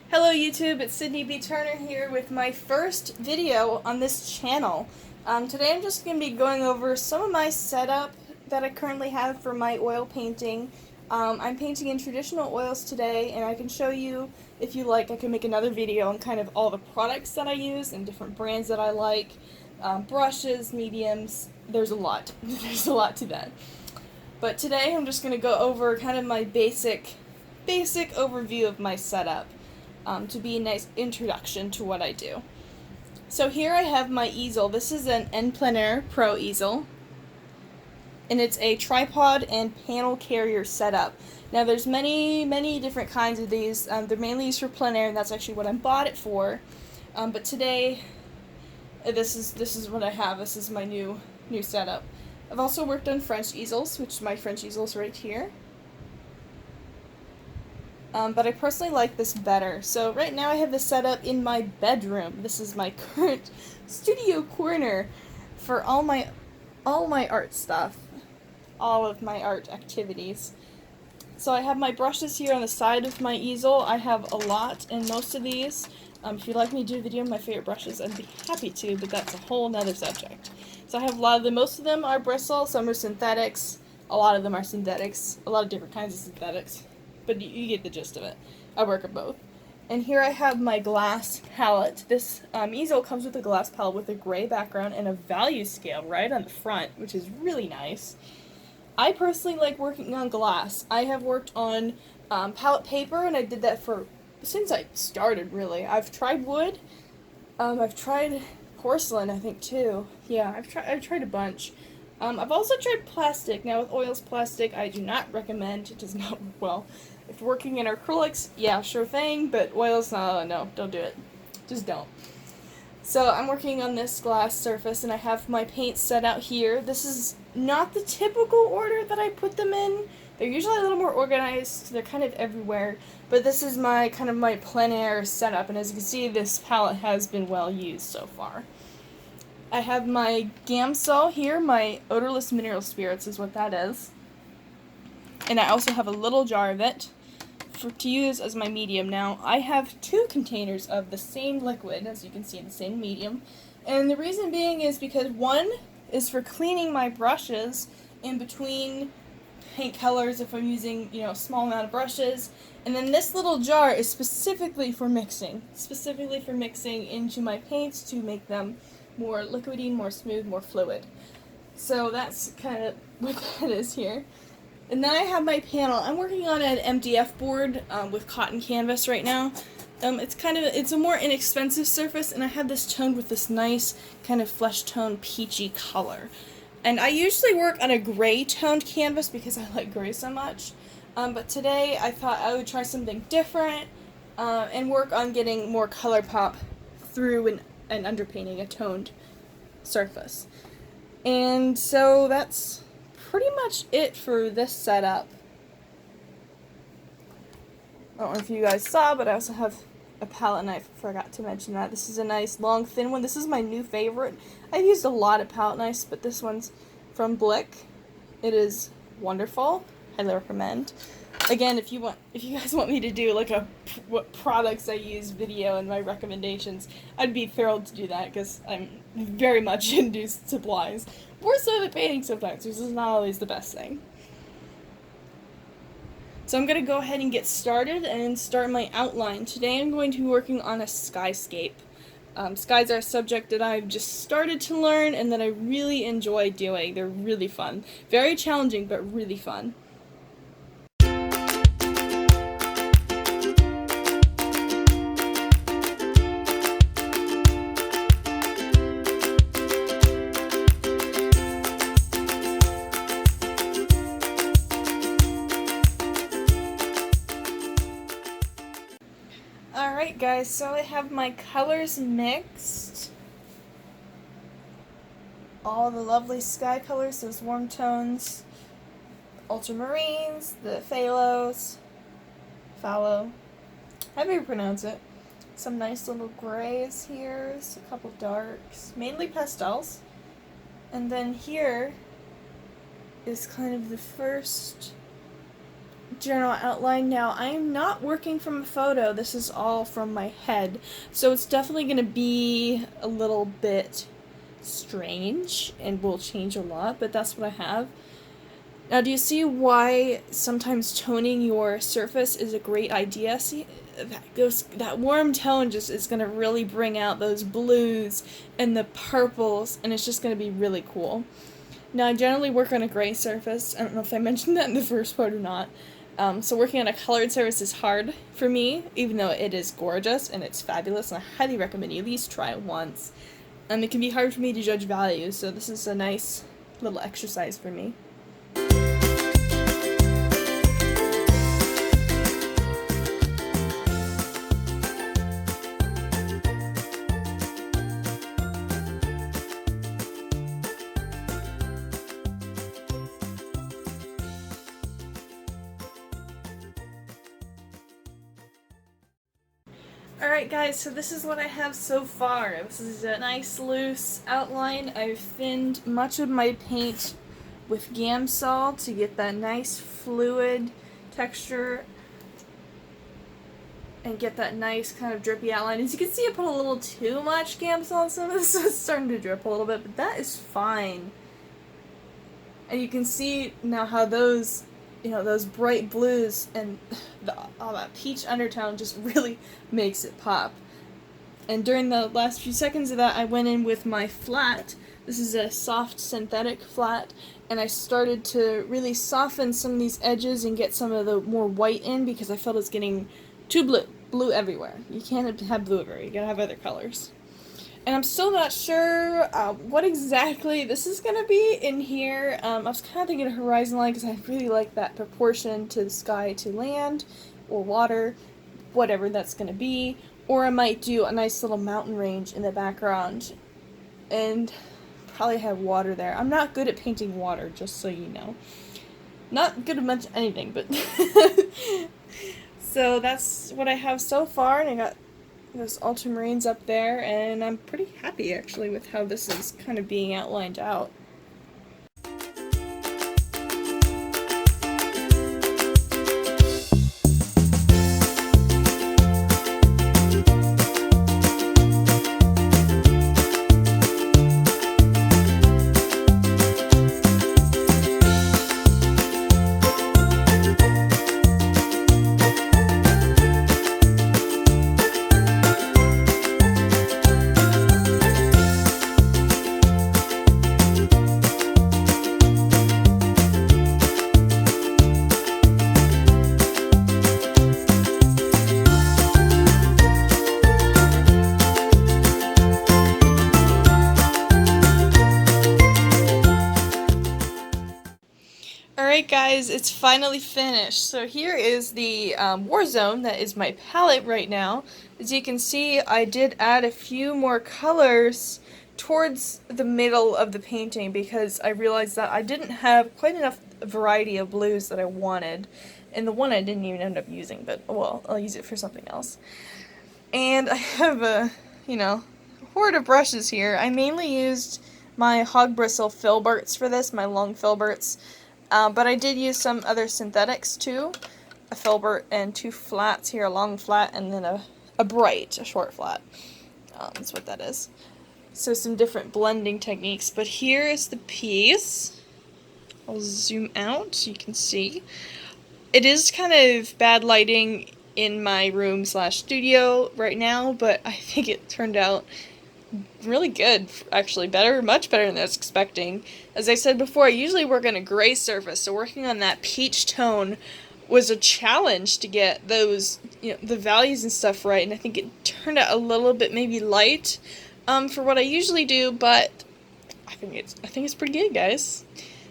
Hello YouTube, it's Sydney B. Turner here with my first video on this channel. Today I'm just going to be going over some of my setup that I currently have for my oil painting. I'm painting in traditional oils today, and I can show you, if you like, I can make another video on kind of all the products that I use and different brands that I like, brushes, mediums, there's a lot. There's a lot to that. But today I'm just going to go over kind of my basic overview of my setup. To be a nice introduction to what I do. So here I have my easel. This is an N Plein Air Pro easel, and it's a tripod and panel carrier setup. Now there's many different kinds of these. They're mainly used for plein air, and that's actually what I bought it for. But today, this is what I have. This is my new setup. I've also worked on French easels, which my French easel's right here. But I personally like this better. So right now I have this set up in my bedroom. This is my current studio corner for all my art stuff, all of my art activities. So I have my brushes here on the side of my easel. I have a lot, and most of these, if you'd like me to do a video on my favorite brushes, I'd be happy to, but that's a whole nother subject. So I have a lot of them. Most of them are bristle, some are synthetics, a lot of them are synthetics, a lot of different kinds of synthetics. But you get the gist of it. I work at both. And here I have my glass palette. This easel comes with a glass palette with a gray background and a value scale right on the front, which is really nice. I personally like working on glass. I have worked on palette paper, and I did that since I started, really. I've tried wood. I've tried porcelain, I think, too. Yeah, I've tried a bunch. I've also tried plastic. Now, with oils, plastic, I do not recommend. It does not work well. If working in acrylics, yeah, sure thing, but oils, no, don't do it. Just don't. So I'm working on this glass surface, and I have my paints set out here. This is not the typical order that I put them in. They're usually a little more organized. They're kind of everywhere, but this is my plein air setup, and as you can see, this palette has been well used so far. I have my Gamsol here, my odorless mineral spirits is what that is. And I also have a little jar of it to use as my medium. Now, I have two containers of the same liquid, as you can see, the same medium. And the reason being is because one is for cleaning my brushes in between paint colors if I'm using, a small amount of brushes. And then this little jar is specifically for mixing into my paints to make them more liquidy, more smooth, more fluid. So that's kind of what that is here. And then I have my panel. I'm working on an MDF board with cotton canvas right now. It's a more inexpensive surface, and I have this toned with this nice kind of flesh tone peachy color. And I usually work on a gray toned canvas because I like gray so much. But today I thought I would try something different and work on getting more color pop through and underpainting a toned surface. And so that's pretty much it for this setup. I don't know if you guys saw, but I also have a palette knife. I forgot to mention that. This is a nice long thin one. This is my new favorite. I've used a lot of palette knives, but this one's from Blick. It is wonderful. Highly recommend. Again, if you guys want me to do like what products I use video and my recommendations, I'd be thrilled to do that because I'm very much into supplies. More so than painting sometimes, which is not always the best thing. So I'm going to go ahead and get started and start my outline. Today I'm going to be working on a skyscape. Skies are a subject that I've just started to learn and that I really enjoy doing. They're really fun. Very challenging, but really fun. Alright guys, so I have my colors mixed. All the lovely sky colors, those warm tones, ultramarines, the phalos, however you pronounce it. Some nice little grays here, a couple darks, mainly pastels. And then here is kind of the first general outline. Now, I am not working from a photo. This is all from my head. So it's definitely going to be a little bit strange and will change a lot, but that's what I have. Now, do you see why sometimes toning your surface is a great idea? See, that warm tone just is going to really bring out those blues and the purples, and it's just going to be really cool. Now, I generally work on a gray surface. I don't know if I mentioned that in the first part or not. So working on a colored surface is hard for me, even though it is gorgeous and it's fabulous, and I highly recommend you at least try it once. And it can be hard for me to judge value, so this is a nice little exercise for me. Alright guys, so this is what I have so far. This is a nice loose outline. I've thinned much of my paint with Gamsol to get that nice fluid texture and get that nice kind of drippy outline. As you can see, I put a little too much Gamsol on some of this, so it's starting to drip a little bit, but that is fine. And you can see now how those, those bright blues and all that peach undertone just really makes it pop. And during the last few seconds of that, I went in with my flat. This is a soft synthetic flat, and I started to really soften some of these edges and get some of the more white in because I felt it's getting too blue everywhere. You can't have blue everywhere, you gotta have other colors. And I'm still not sure what exactly this is going to be in here. I was kind of thinking a horizon line because I really like that proportion to the sky to land or water, whatever that's going to be. Or I might do a nice little mountain range in the background and probably have water there. I'm not good at painting water, just so you know. Not good at much anything, but... So that's what I have so far, and I got those ultramarines up there, and I'm pretty happy actually with how this is kind of being outlined out. Alright guys, it's finally finished. So here is the war zone that is my palette right now. As you can see, I did add a few more colors towards the middle of the painting because I realized that I didn't have quite enough variety of blues that I wanted. And the one I didn't even end up using, but well, I'll use it for something else. And I have a, horde of brushes here. I mainly used my hog bristle filberts for this, my long filberts. But I did use some other synthetics too. A filbert and two flats here, a long flat and then a bright, a short flat. That's what that is. So some different blending techniques. But here is the piece. I'll zoom out so you can see. It is kind of bad lighting in my room / studio right now, but I think it turned out really good, actually. Much better than I was expecting. As I said before, I usually work on a gray surface, so working on that peach tone was a challenge to get those, the values and stuff right, and I think it turned out a little bit maybe light for what I usually do, but I think it's pretty good, guys.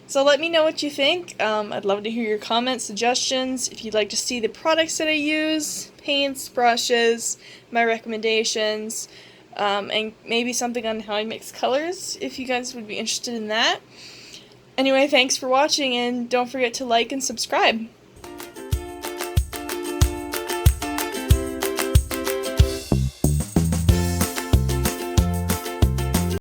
So let me know what you think. I'd love to hear your comments, suggestions, if you'd like to see the products that I use, paints, brushes, my recommendations, and maybe something on how I mix colors, if you guys would be interested in that. Anyway, thanks for watching, and don't forget to like and subscribe.